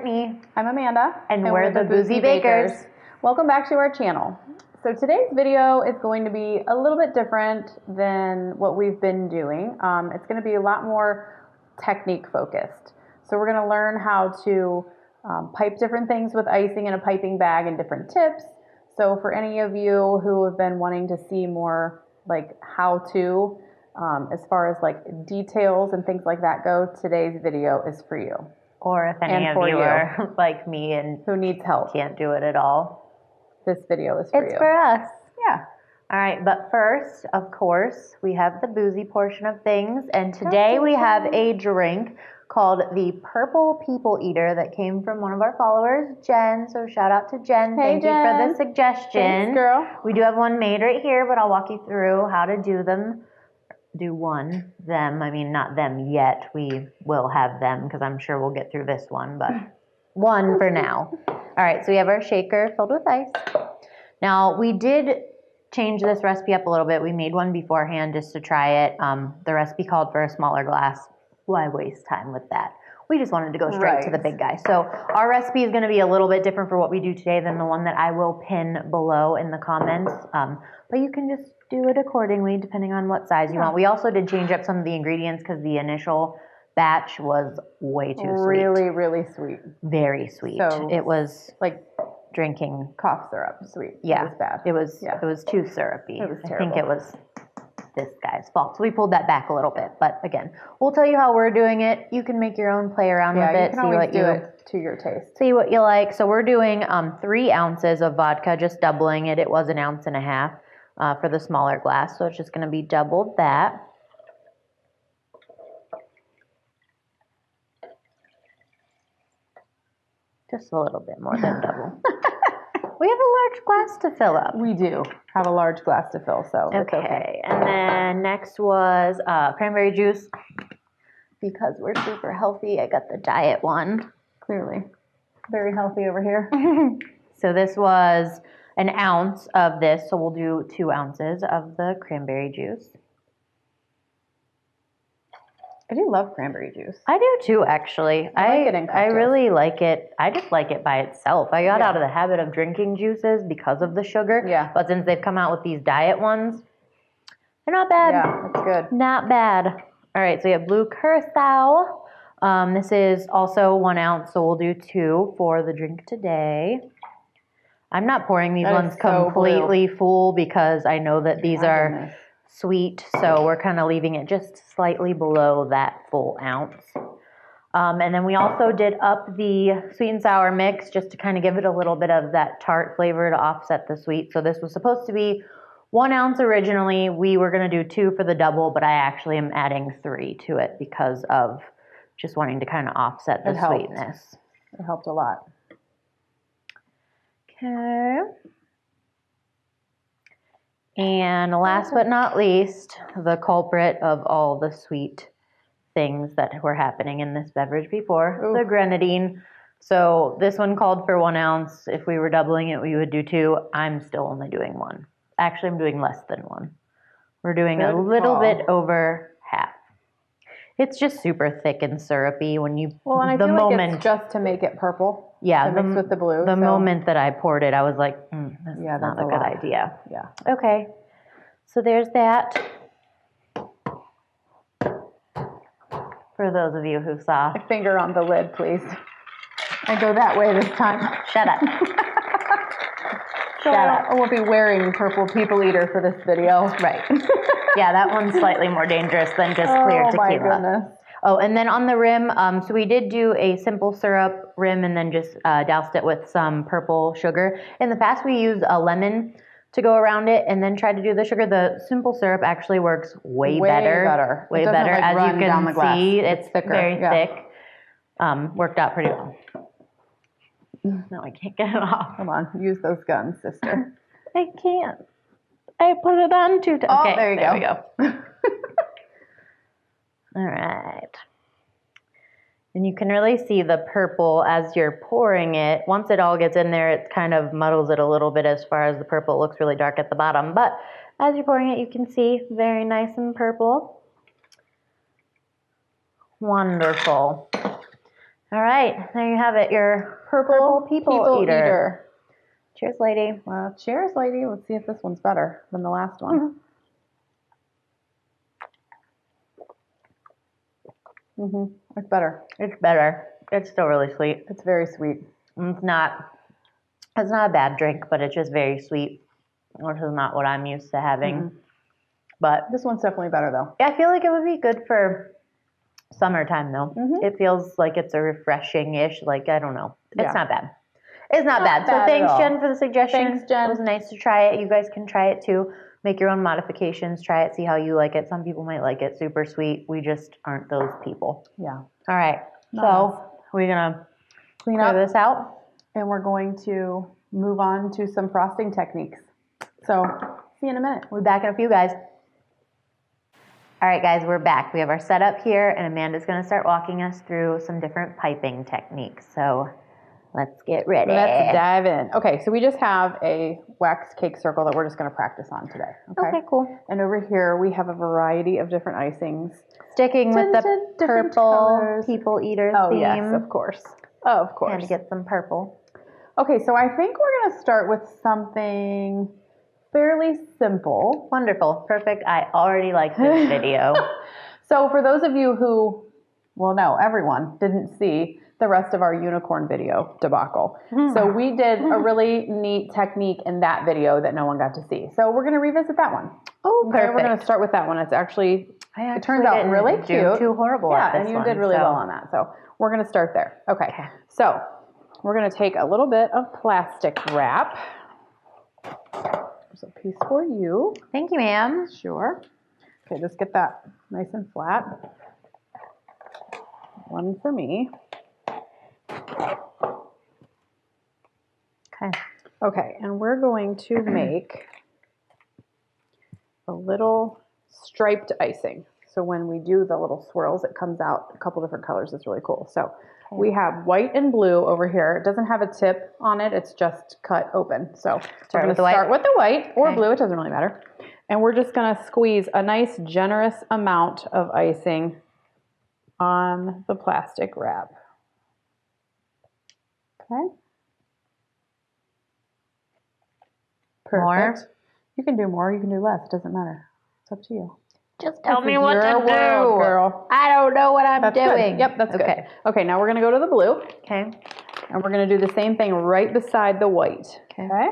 Brittany. I'm Amanda. And we're the Boozie Bakers. Welcome back to our channel. So today's video is going to be a little bit different than what we've been doing. It's going to be a lot more technique focused. So we're going to learn how to pipe different things with icing in a piping bag and different tips. So for any of you who have been wanting to see more like how to, as far as like details and things like that go, today's video is for you. Or if any of you are like me and who needs help, can't do it at all, this video is for you. It's for us. Yeah. All right, but first, of course, we have the boozy portion of things, and today we have a drink called the Purple People Eater that came from one of our followers, Jen. So shout out to Jen. Hey, Thank you for the suggestion. Thanks, girl. We do have one made right here, but I'll walk you through how to do them. I mean, not them yet. We will have them because I'm sure we'll get through this one, but one for now. All right, so we have our shaker filled with ice. Now, we did change this recipe up a little bit. We made one beforehand just to try it. The recipe called for a smaller glass. Why waste time with that? We just wanted to go straight to the big guy. So our recipe is going to be a little bit different for what we do today than the one that I will pin below in the comments. But you can just do it accordingly depending on what size you want. We also did change up some of the ingredients because the initial batch was way too sweet. Really, really sweet. Very sweet. So it was like drinking cough syrup sweet. Yeah. It was bad. It was too syrupy. It was terrible. I think it was this guy's fault. So we pulled that back a little bit. But again, we'll tell you how we're doing it. You can make your own, play around with it. You can always do it to your taste. See what you like. So we're doing 3 ounces of vodka, just doubling it. It was 1.5 ounces for the smaller glass. So it's just going to be doubled that. Just a little bit more than double. We have a large glass to fill up. We do have a large glass to fill, so it's okay. And then next was cranberry juice. Because we're super healthy, I got the diet one. Clearly. Very healthy over here. So this was 1 ounce of this, so we'll do 2 ounces of the cranberry juice. I do love cranberry juice. I do too, actually. I like it in cocktails. I really like it. I just like it by itself. I got out of the habit of drinking juices because of the sugar. Yeah. But since they've come out with these diet ones, they're not bad. Yeah, that's good. Not bad. All right, so we have blue curacao. This is also 1 ounce, so we'll do 2 for the drink today. I'm not pouring these ones completely full because I know that these are sweet, so we're kind of leaving it just slightly below that full ounce. And then we also did up the sweet and sour mix just to kind of give it a little bit of that tart flavor to offset the sweet. So this was supposed to be 1 ounce originally. We were going to do 2 for the double, but I actually am adding 3 to it because of just wanting to kind of offset the sweetness. It helped a lot. Okay. And last but not least, the culprit of all the sweet things that were happening in this beverage before, the grenadine. So this one called for 1 ounce. If we were doubling it, we would do 2. I'm still only doing 1. Actually, I'm doing less than 1. We're doing a little bit over half. It's just super thick and syrupy when you. Well, and I feel like it's just to make it purple. Yeah, mix with the blue. The moment that I poured it, I was like, that's not a good idea. Yeah. Okay, so there's that. For those of you who saw. A finger on the lid, please. I go that way this time. Shut up. Shut up. I won't be wearing Purple People Eater for this video. Right. Yeah, that one's slightly more dangerous than just clear tequila. Oh my goodness. Oh, and then on the rim, so we did do a simple syrup rim and then just doused it with some purple sugar. In the past, we used a lemon to go around it and then tried to do the sugar. The simple syrup actually works way better. Way better. As you can see, it's thicker. Very thick. Worked out pretty well. No, I can't get it off. Come on, use those guns, sister. I can't. I put it on too tight. Oh, okay, there we go. All right. And you can really see the purple as you're pouring it. Once it all gets in there, it kind of muddles it a little bit as far as the purple. It looks really dark at the bottom. But as you're pouring it, you can see very nice and purple. Wonderful. All right, there you have it, your purple people eater. Cheers, lady. Well, cheers, lady. Let's see if this one's better than the last one. It's better. It's better. It's still really sweet. It's very sweet. It's not a bad drink, but it's just very sweet, which is not what I'm used to having. But this one's definitely better, though. Yeah, I feel like it would be good for summertime, though. It feels like it's a refreshing-ish, like, I don't know. It's not bad. It's not bad. So thanks, Jen, for the suggestion. Thanks, Jen. It was nice to try it. You guys can try it, too. Make your own modifications. Try it. See how you like it. Some people might like it super sweet. We just aren't those people. Yeah. All right. So we're going to clear this out. And we're going to move on to some frosting techniques. So see you in a minute. We'll be back in a few, guys. All right, guys, we're back. We have our setup here, and Amanda's going to start walking us through some different piping techniques. So let's get ready. Let's dive in. Okay, so we just have a wax cake circle that we're just going to practice on today. Okay, cool. And over here we have a variety of different icings. Sticking with the purple people eater theme. Oh, yes, of course. Of course. And to get some purple. Okay, so I think we're going to start with something fairly simple. Wonderful. Perfect. I already like this video. So for those of you who, well, no, everyone didn't see the rest of our unicorn video debacle. So we did a really neat technique in that video that no one got to see. So we're going to revisit that one. Oh, perfect. Okay, we're going to start with that one. It's actually, it turns out really cute. Too horrible at this and you one, did really well on that. So we're going to start there. Okay. So we're going to take a little bit of plastic wrap. There's a piece for you. Thank you, ma'am. Sure. Okay, just get that nice and flat. One for me. Okay. Okay, and we're going to make a little striped icing. So when we do the little swirls, it comes out a couple different colors. It's really cool. So we have white and blue over here. It doesn't have a tip on it. It's just cut open. So we're going to start with the white or blue. It doesn't really matter. And we're just going to squeeze a nice generous amount of icing on the plastic wrap. Okay. Perfect. More? You can do more. You can do less. It doesn't matter. It's up to you. Just tell me what to do. Girl. I don't know what I'm doing. Good. Yep, that's good. Okay, now we're going to go to the blue. Okay. And we're going to do the same thing right beside the white. Okay.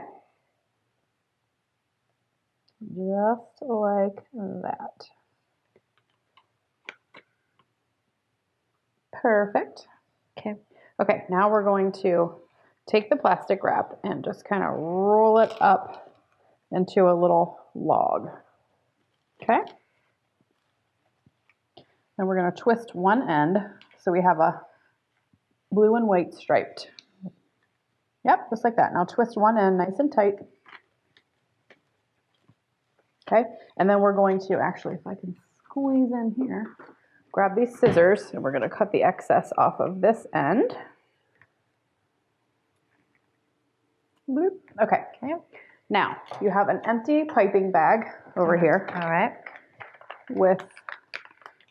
Just like that. Perfect. Okay. Okay, now we're going to take the plastic wrap and just kind of roll it up into a little log. Okay. Then we're going to twist one end so we have a blue and white striped. Yep, just like that. Now twist one end nice and tight. Okay, and then we're going to actually, if I can squeeze in here, grab these scissors and we're going to cut the excess off of this end. Bloop. Okay. Now you have an empty piping bag over here. All right. With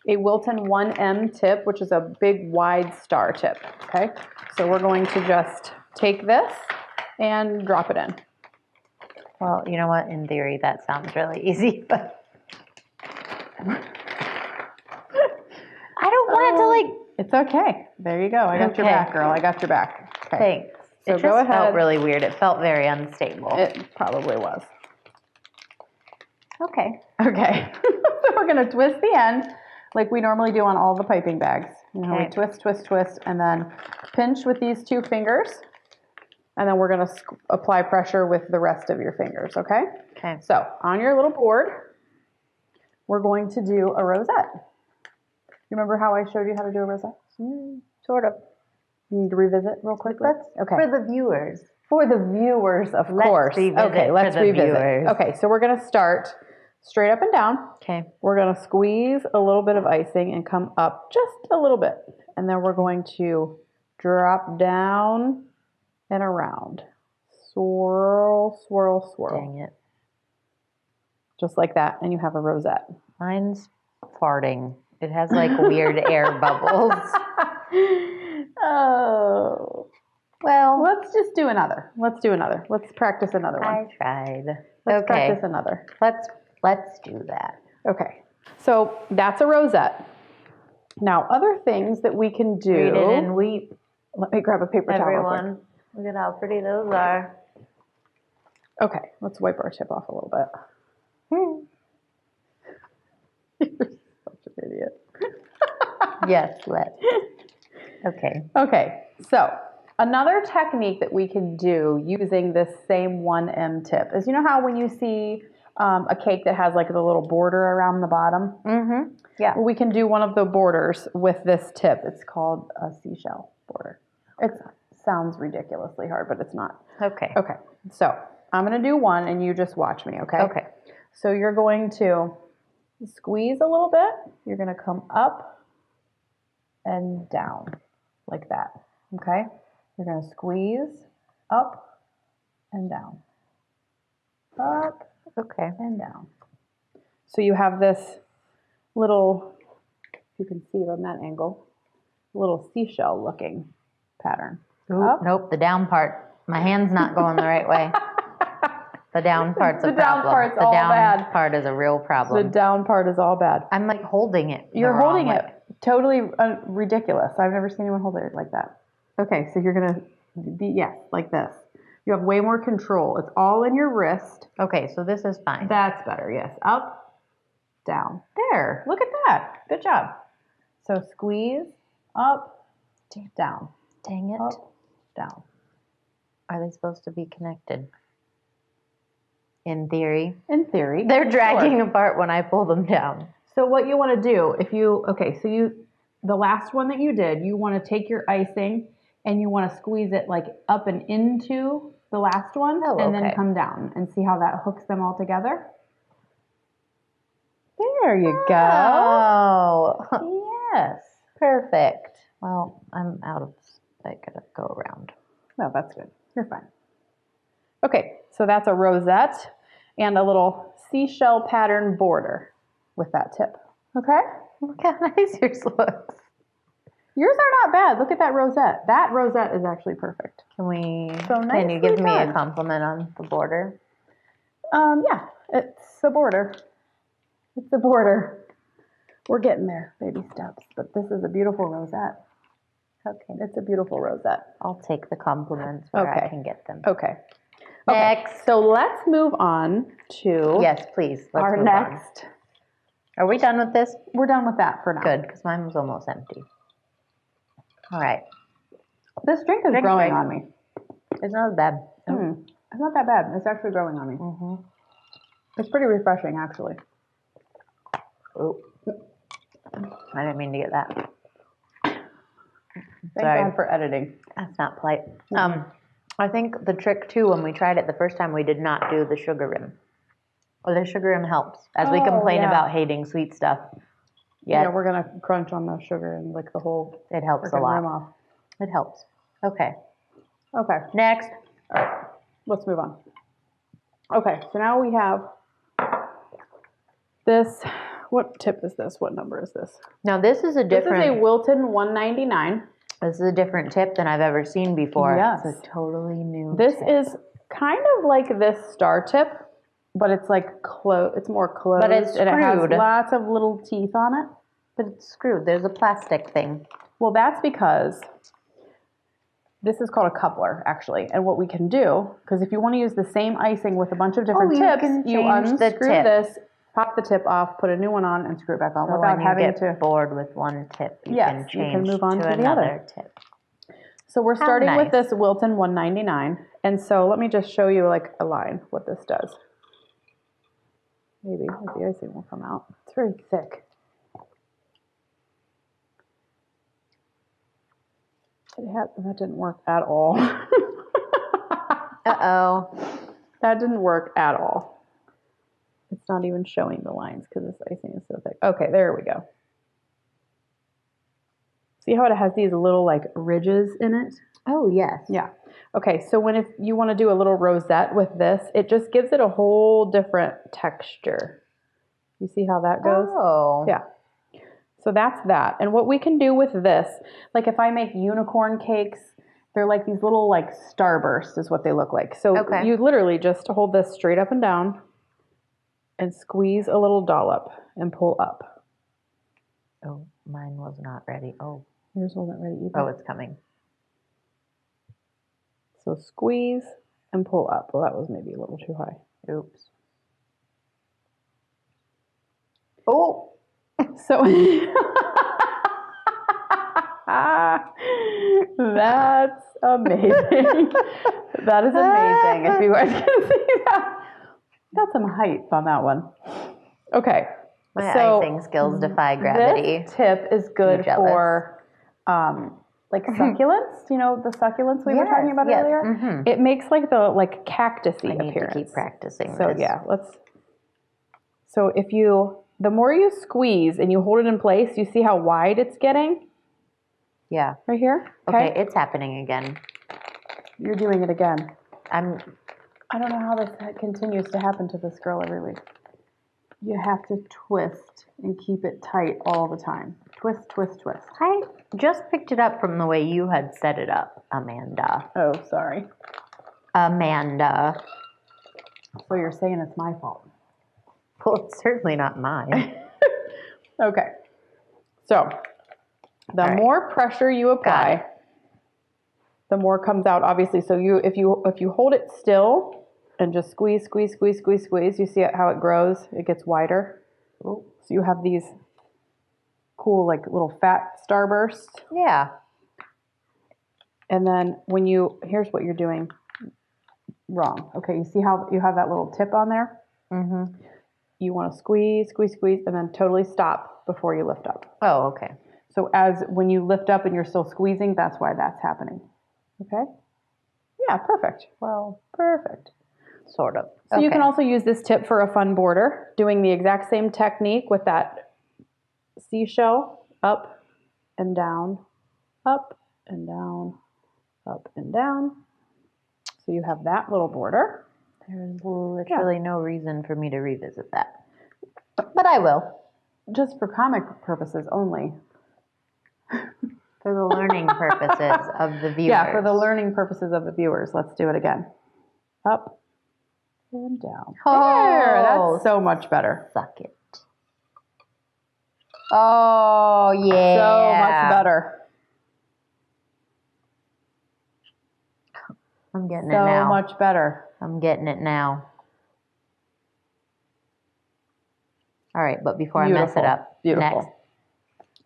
a Wilton 1M tip, which is a big wide star tip. Okay. So we're going to just take this and drop it in. Well, you know what? In theory, that sounds really easy, but I don't want it to like. It's okay. There you go. I got your back, girl. I got your back. Okay. Thanks. So it go just ahead. felt really weird. It felt very unstable. It probably was. Okay. Okay. So we're going to twist the end like we normally do on all the piping bags. You know, we twist, twist, twist, and then pinch with these two fingers. And then we're going to apply pressure with the rest of your fingers, okay? Okay. So on your little board, we're going to do a rosette. You remember how I showed you how to do a rosette? Sort of. You need to revisit real quickly? For the viewers. For the viewers, of course. Okay, let's revisit. Viewers. Okay, so we're going to start straight up and down. Okay. We're going to squeeze a little bit of icing and come up just a little bit. And then we're going to drop down and around. Swirl, swirl, swirl. Dang it. Just like that, and you have a rosette. Mine's farting. It has like weird air bubbles. Oh. Well, Let's just do another. Let's do another. Let's practice another one. I tried. Let's Okay. practice another. Let's do that. Okay. So that's a rosette. Now, other things that we can do. Read it and weep. Let me grab a paper towel real quick. Everyone, look at how pretty those are. Okay, let's wipe our tip off a little bit. You're such an idiot. Yes, let's. Okay. Okay, so another technique that we can do using this same 1M tip is, you know how when you see a cake that has like the little border around the bottom? Mm-hmm. Yeah. Well, we can do one of the borders with this tip. It's called a seashell border. It sounds ridiculously hard, but it's not. Okay. Okay, so I'm going to do one and you just watch me, okay? Okay. So you're going to squeeze a little bit. You're going to come up and down like that, okay? You're going to squeeze up and down. Up Okay. and down. So you have this little, you can see it on that angle, little seashell looking pattern. Ooh, nope, the down part. My hand's not going the right way. The down part's a problem. The down part's all bad. The down part is a real The problem. down part is all bad. I'm like holding it. You're holding it totally ridiculous. I've never seen anyone hold it like that. Okay, so you're going to be, yes, like this. You have way more control. It's all in your wrist. Okay, so this is fine. That's better, yes. Up, down. There, look at that. Good job. So squeeze, up, down. Dang it. Up, down. Are they supposed to be connected? In theory. In theory. They're dragging apart when I pull them down. So what you want to do, the last one that you did, you want to take your icing and you want to squeeze it like up and into the last one and then come down and see how that hooks them all together. There you go. Oh. Yes. Perfect. Well, I'm out of, I gotta go around. No, that's good. You're fine. Okay, so that's a rosette and a little seashell pattern border with that tip. Okay? Look how nice yours looks. Yours are not bad. Look at that rosette. That rosette is actually perfect. Can you give me a compliment on the border? Yeah, it's a border. It's a border. We're getting there, baby steps. But this is a beautiful rosette. Okay. It's a beautiful rosette. I'll take the compliments where I can get them. Okay. Next. So let's move on to Yes, please. Let's our move next. On. Are we done with this? We're done with that for now. Good, because mine was almost empty. All right. This drink is growing on me. It's not bad. It's not that bad. It's actually growing on me. Mm-hmm. It's pretty refreshing, actually. Oh, I didn't mean to get that. Thank God for editing. That's not polite. I think the trick too, when we tried it the first time, we did not do the sugar rim. Well, the sugar rim helps, as we complain about hating sweet stuff. Yeah, we're gonna crunch on the sugar and lick the whole. It helps a lot. Rim off. It helps. Okay. Okay. Next. All right. Let's move on. Okay. So now we have this. What tip is this? What number is this? Now this is a different. This is a Wilton 199. This is a different tip than I've ever seen before. Yes. It's a totally new This tip. is kind of like this star tip, but it's like it's more closed. But it's and it has screwed. lots of little teeth on it. But it's screwed. There's a plastic thing. Well, that's because this is called a coupler, actually. And what we can do, because if you want to use the same icing with a bunch of different tips, you unscrew this, pop the tip off, put a new one on, and screw it back on without having to. Bored with one tip, you can change you can move on to the another other tip. So we're starting with nice. this Wilton 199. And so let me just show you like a line, what this does. Maybe the icing will come out. It's very thick. That didn't work at all. Uh-oh. That didn't work at all. It's not even showing the lines because this icing is so thick. Okay, there we go. See how it has these little like ridges in it? Oh, yes. Yeah. Okay, so if you want to do a little rosette with this, it just gives it a whole different texture. You see how that goes? Oh. Yeah. So that's that. And what we can do with this, like if I make unicorn cakes, they're like these little like starbursts is what they look like. So you literally just hold this straight up and down and squeeze a little dollop and pull up. Oh, mine was not ready. Oh. Yours wasn't ready either. Oh, it's coming. So squeeze and pull up. Well, that was maybe a little too high. Oops. Oh. So that's amazing. That is amazing. If you guys can see that. Got some height on that one. Okay. My icing skills defy gravity. This tip is good for like succulents. You know the succulents we were talking about earlier? Mm-hmm. It makes like the cactusy appearance. I need to keep practicing so this. Yeah, so if the more you squeeze and you hold it in place, you see how wide it's getting? Yeah. Right here? Okay, it's happening again. You're doing it again. I don't know how this continues to happen to this girl every week. You have to twist and keep it tight all the time. Twist, twist, twist. I just picked it up from the way you had set it up, Amanda. Oh, sorry. Amanda. So you're saying it's my fault? Well, it's certainly not mine. Okay. So the more pressure you apply, the more comes out, obviously. So if you hold it still and just squeeze, squeeze, squeeze, squeeze, squeeze, you see how it grows? It gets wider. So you have these cool like little fat starbursts. Yeah. And then here's what you're doing wrong. Okay, you see how you have that little tip on there? Mm-hmm. You want to squeeze, squeeze, squeeze, and then totally stop before you lift up. Oh, okay. So when you lift up and you're still squeezing, that's why that's happening. Okay? Yeah, perfect. Well, perfect. Sort of. So you can also use this tip for a fun border, doing the exact same technique with that seashell, up and down, up and down, up and down. So you have that little border. There's literally no reason for me to revisit that. But I will. Just for comic purposes only. For the learning purposes of the viewers. Yeah, for the learning purposes of the viewers. Let's do it again. Up and down. Oh, there, that's so much better. Suck it. Oh, yeah. So much better. I'm getting it now. So much better. I'm getting it now. All right, but before I mess it up. Beautiful. Next.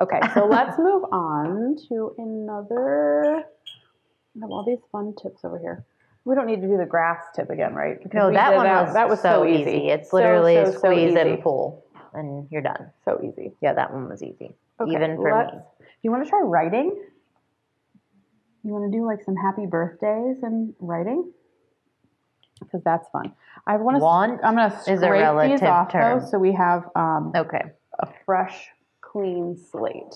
Okay, so let's move on to another. I have all these fun tips over here. We don't need to do the grass tip again, right? Because no, that was so easy. It's literally squeeze and pull, and you're done. So easy. Yeah, that one was easy. Okay, even for me. You want to try writing? You want to do like some happy birthdays and writing? Because that's fun. I'm going to scrape these off though, so we have a fresh, clean slate.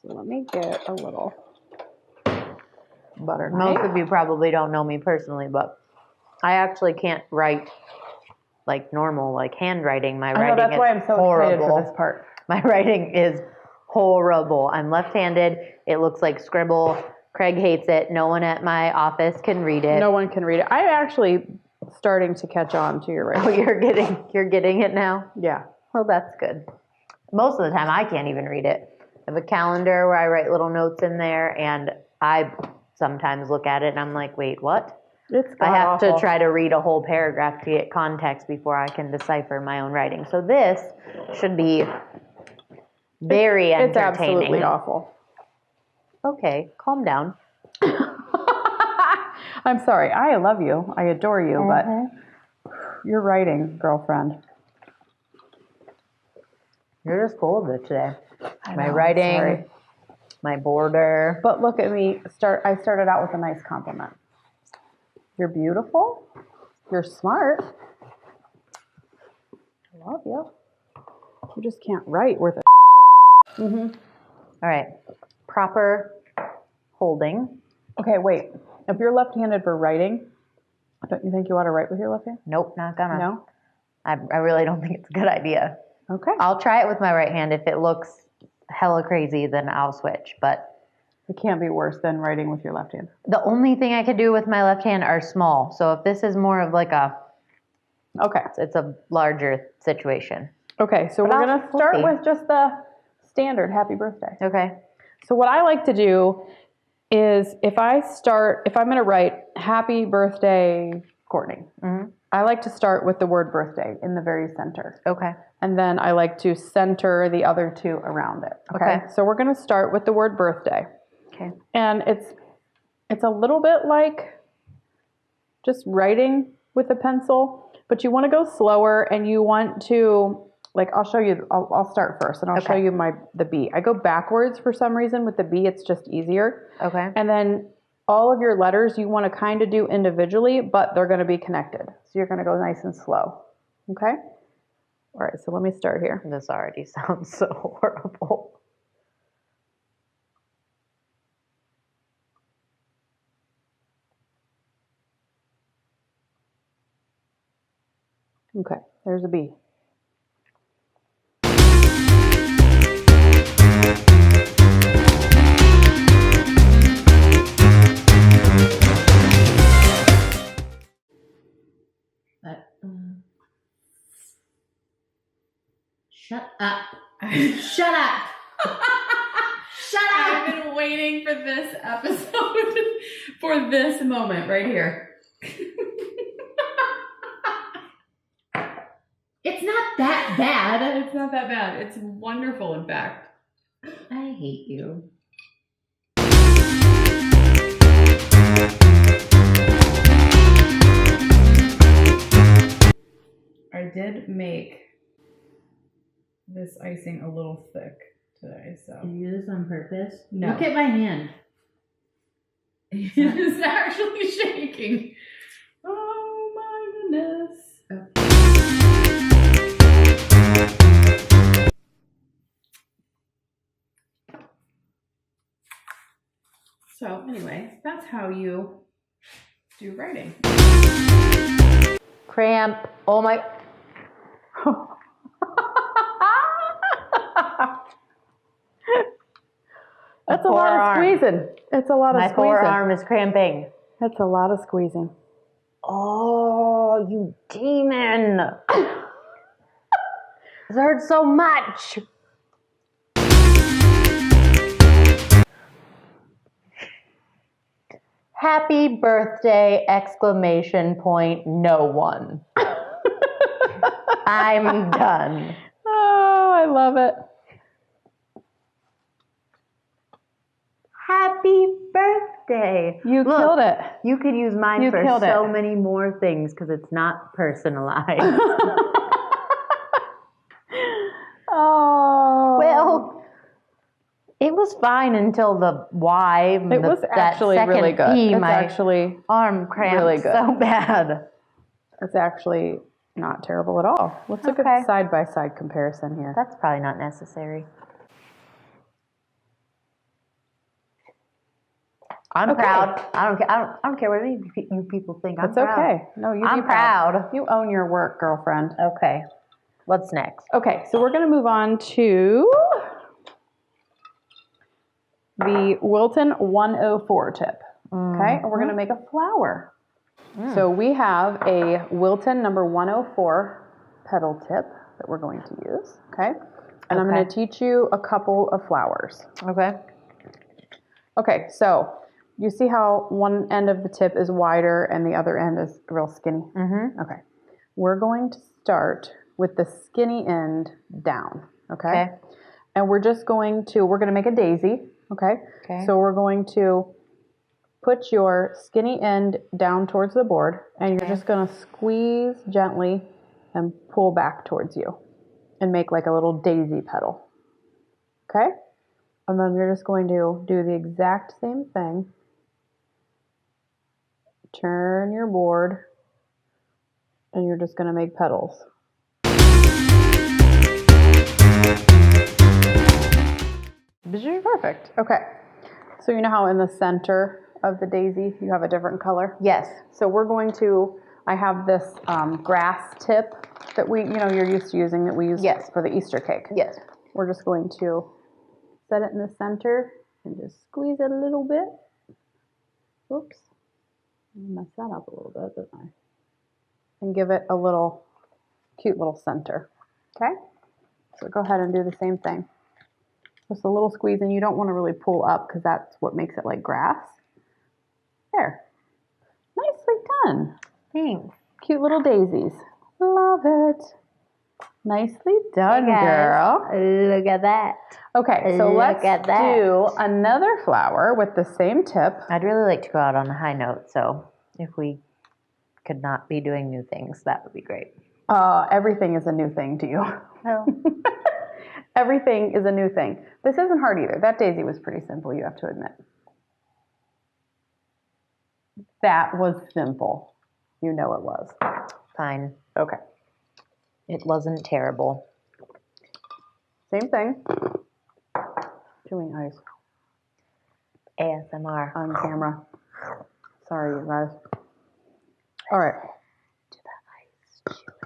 So let me get a little butter knife. Most of you probably don't know me personally, but I actually can't write like normal, like handwriting. My writing that's is why I'm so horrible. excited for this part. My writing is horrible. I'm left-handed. It looks like scribble. Craig hates it. No one at my office can read it. No one can read it. I'm actually starting to catch on to your writing. Oh, you're getting it now? Yeah. Well, that's good. Most of the time, I can't even read it. I have a calendar where I write little notes in there, and I sometimes look at it, and I'm like, wait, what? I have to try to read a whole paragraph to get context before I can decipher my own writing. So this should be very entertaining. It's absolutely awful. Okay, calm down. I'm sorry. I love you. I adore you, but you're writing, girlfriend. You're just full of it today. My writing, my border. But look at me. I started out with a nice compliment. You're beautiful. You're smart. I love you. You just can't write worth a All right. Proper holding. Okay, wait. If you're left-handed for writing, don't you think you ought to write with your left hand? Nope, not gonna. No? I really don't think it's a good idea. Okay. I'll try it with my right hand if it looks hella crazy, then I'll switch. But it can't be worse than writing with your left hand. the only thing I could do with my left hand are small. So if this is more of like it's a larger situation. Okay, so we're going to start with just the standard happy birthday. Okay. So what I like to do is if I'm going to write happy birthday, Courtney, I like to start with the word birthday in the very center. Okay. And then I like to center the other two around it. Okay. So we're going to start with the word birthday. Okay. And it's a little bit like just writing with a pencil, but you want to go slower and you want to, like, I'll show you, I'll start first and I'll show you the B. I go backwards for some reason with the B, it's just easier. Okay. And then all of your letters you want to kind of do individually, but they're going to be connected. So you're going to go nice and slow. Okay? All right, so let me start here. This already sounds so horrible. Okay, there's a B. Shut up. Shut up. Shut up. I've been waiting for this episode, for this moment right here. It's not that bad. It's not that bad. It's wonderful, in fact. I hate you. I did make this icing a little thick today, so. Did you do this on purpose? No. Look at my hand. It is actually shaking. Oh my goodness. Okay. So anyway, that's how you do writing. Cramp. Oh my. That's a lot of squeezing. It's a lot of squeezing. My forearm is cramping. That's a lot of squeezing. Oh, you demon. This hurts so much. Happy birthday, exclamation point, no one. I'm done. Oh, I love it. Happy birthday. You killed it. You could use mine for so many more things because it's not personalized. Oh. Well, it was fine until the Y. It was actually really good. It's actually arm cramped really good. so bad. It's actually not terrible at all. Let's look at the side-by-side comparison here. That's probably not necessary. I'm proud. I don't care what any of you people think. I'm proud. Okay. No, I'm proud. You own your work, girlfriend. Okay. What's next? Okay, so we're going to move on to the Wilton 104 tip. Okay, and we're going to make a flower. So we have a Wilton number 104 petal tip that we're going to use. Okay, and I'm going to teach you a couple of flowers. Okay. Okay, so you see how one end of the tip is wider and the other end is real skinny? Mm-hmm. Okay. We're going to start with the skinny end down. Okay. And we're going to make a daisy. Okay. So we're going to put your skinny end down towards the board and you're just going to squeeze gently and pull back towards you and make like a little daisy petal. Okay. And then you're just going to do the exact same thing. Turn your board, and you're just going to make petals. Perfect. Okay. So you know how in the center of the daisy you have a different color? Yes. So I have this grass tip that you're used to using that we use for the Easter cake. Yes. We're just going to set it in the center and just squeeze it a little bit. Oops, I messed that up a little bit, didn't I? And give it a little cute little center. Okay, so go ahead and do the same thing. Just a little squeeze, and you don't want to really pull up because that's what makes it like grass. There. Nicely done. Thanks. Cute little daisies. Love it. Nicely done, girl. Look at that. Okay, so let's do another flower with the same tip. I'd really like to go out on a high note, so if we could not be doing new things, that would be great. Everything is a new thing to you. Oh. Everything is a new thing. This isn't hard either. That daisy was pretty simple, you have to admit. That was simple. You know it was. Fine. Okay. It wasn't terrible. Same thing. Chewing ice. ASMR. On camera. Sorry, you guys. All right. To the ice chewing.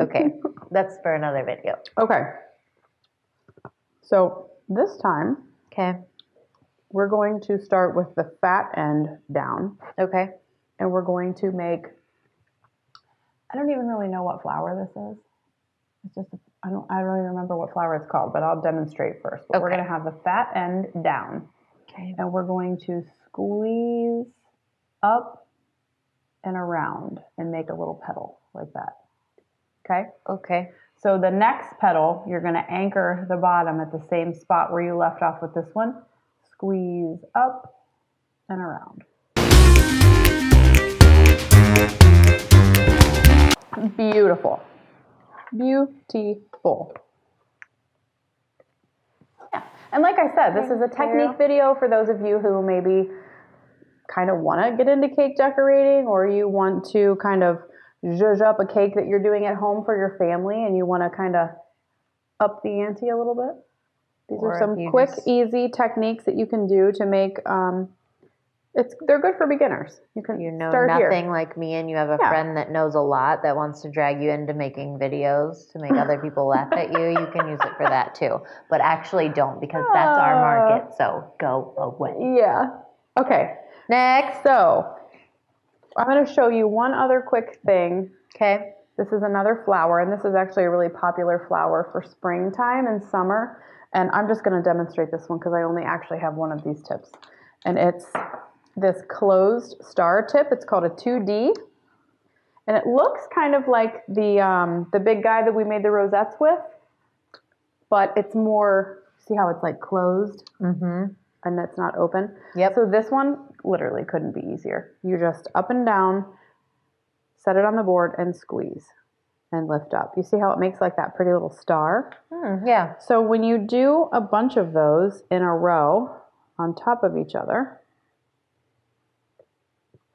Okay, that's for another video. Okay. So this time, Okay. we're going to start with the fat end down. Okay. And we're going to make, I don't even really know what flower this is. It's just, I don't even remember what flower it's called, but I'll demonstrate first. But we're going to have the fat end down. Okay. And we're going to squeeze up and around and make a little petal like that. Okay? Okay. So the next petal, you're going to anchor the bottom at the same spot where you left off with this one. Squeeze up and around. Beautiful. Beautiful. Yeah. And like I said, this is a technique video for those of you who maybe kind of want to get into cake decorating, or you want to kind of zhuzh up a cake that you're doing at home for your family and you want to kind of up the ante a little bit. These are some quick, easy techniques that you can do to make, they're good for beginners. You can start nothing here. like me, and you have a friend that knows a lot that wants to drag you into making videos to make other people laugh at you. You can use it for that too. But actually don't, because that's our market, so go away. Yeah. Okay. Next. So I'm going to show you one other quick thing. Okay. This is another flower, and this is actually a really popular flower for springtime and summer. And I'm just going to demonstrate this one because I only actually have one of these tips. And it's this closed star tip. It's called a 2D. And it looks kind of like the big guy that we made the rosettes with. But it's more, see how it's like closed? Mm-hmm. And it's not open? Yep. So this one literally couldn't be easier. You just up and down, set it on the board, and squeeze. And lift up. You see how it makes like that pretty little star? Yeah. So when you do a bunch of those in a row on top of each other,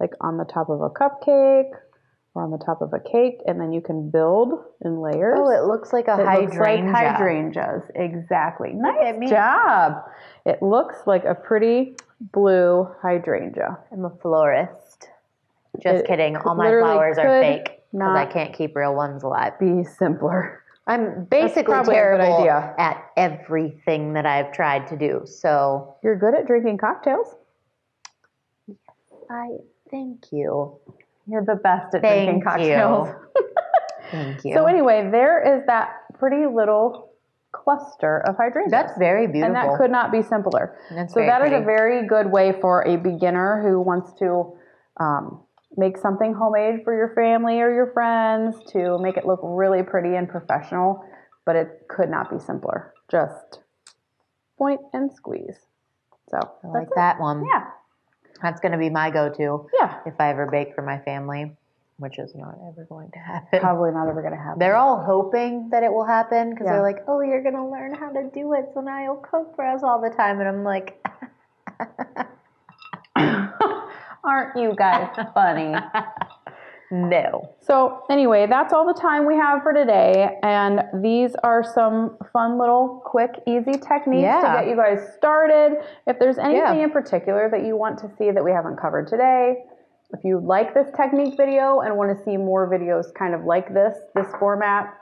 like on the top of a cupcake or on the top of a cake, and then you can build in layers. Oh, it looks like a hydrangea. Looks like hydrangeas, exactly. Nice job. It looks like a pretty blue hydrangea. I'm a florist. Just kidding. All my flowers are fake. Because I can't keep real ones alive. Be simpler. I'm basically terrible at everything that I've tried to do. So you're good at drinking cocktails. Thank you. You're the best at drinking cocktails. Thank you. So anyway, there is that pretty little cluster of hydrangeas. That's very beautiful. And that could not be simpler. That's so that pretty. is a very good way for a beginner who wants to make something homemade for your family or your friends to make it look really pretty and professional, but it could not be simpler. Just point and squeeze. So I like that one. Yeah. That's going to be my go-to. Yeah. If I ever bake for my family, which is not ever going to happen. Probably not ever going to happen. They're all hoping that it will happen because they're like, oh, you're going to learn how to do it, so now you'll cook for us all the time. And I'm like... Aren't you guys funny? No. So anyway, that's all the time we have for today. And these are some fun little quick, easy techniques to get you guys started. If there's anything in particular that you want to see that we haven't covered today, If you like this technique video and want to see more videos kind of like this format,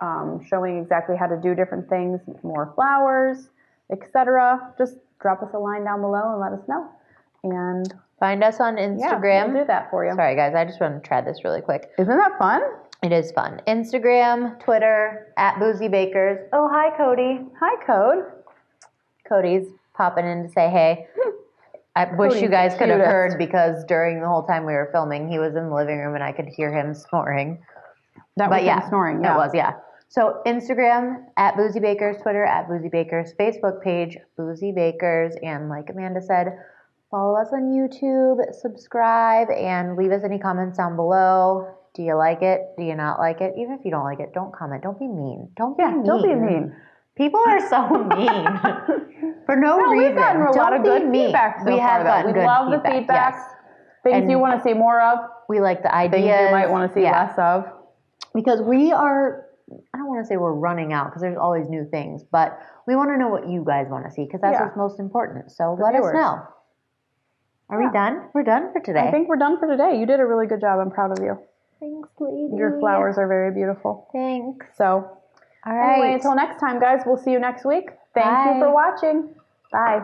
showing exactly how to do different things, more flowers, etc., just drop us a line down below and let us know. And find us on Instagram. Yeah, we'll do that for you. Sorry, guys. I just want to try this really quick. Isn't that fun? It is fun. Instagram, Twitter, @Boozie Bakers. Oh, hi, Cody. Hi, Code. Cody's popping in to say hey. I wish you guys could have heard because during the whole time we were filming, he was in the living room and I could hear him snoring. That was him snoring, yeah. That was, yeah. So Instagram, @Boozie Bakers, Twitter, @Boozie Bakers, Facebook page, Boozie Bakers, and like Amanda said, follow us on YouTube, subscribe, and leave us any comments down below. Do you like it? Do you not like it? Even if you don't like it, don't comment. Don't be mean. Don't be mean. Don't be mean. People are so mean. For no reason. We've gotten a lot of good feedback so far, though. We love the feedback. Yes. Things you want to see more of. We like the ideas. Things you might want to see less of. Because we are, I don't want to say we're running out because there's always new things, but we want to know what you guys want to see because that's what's most important. So let us know. Are we done? We're done for today. I think we're done for today. You did a really good job. I'm proud of you. Thanks, lady. Your flowers are very beautiful. Thanks. So, all right. Anyway, until next time, guys, we'll see you next week. Thank you for watching. Bye.